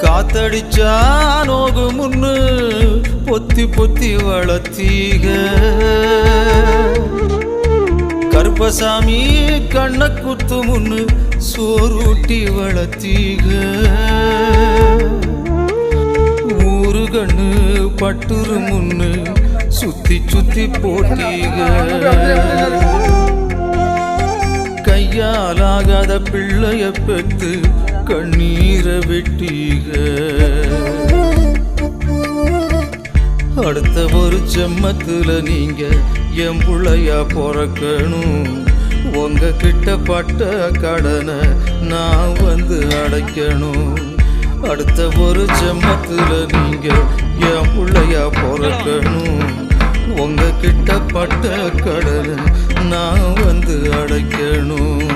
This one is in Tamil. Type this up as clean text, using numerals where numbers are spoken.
காத்தடிச்சா நோகு முன்னு பொத்தி பொத்தி வளர்த்தீக கருப்பசாமி கண்ண குத்து முன்னு சோறுட்டி வளர்த்தீக ஊரு கண்ணு பட்டுரு முன்னு சுத்தி சுத்தி போட்டீக கையாலாகாத பிள்ளைய பெத்து கண்ணீரை வெட்டீக அடுத்த ஒரு ஜென்மத்துல நீங்க என் புள்ளையா பிறக்கணும் உங்க கிட்ட பட்ட கடனை நான் வந்து அடைக்கணும் அடுத்த ஒரு ஜென்மத்துல நீங்க என் புள்ளையா பிறக்கணும் உங்க கிட்ட பட்ட கடனை நான் வந்து அடைக்கணும்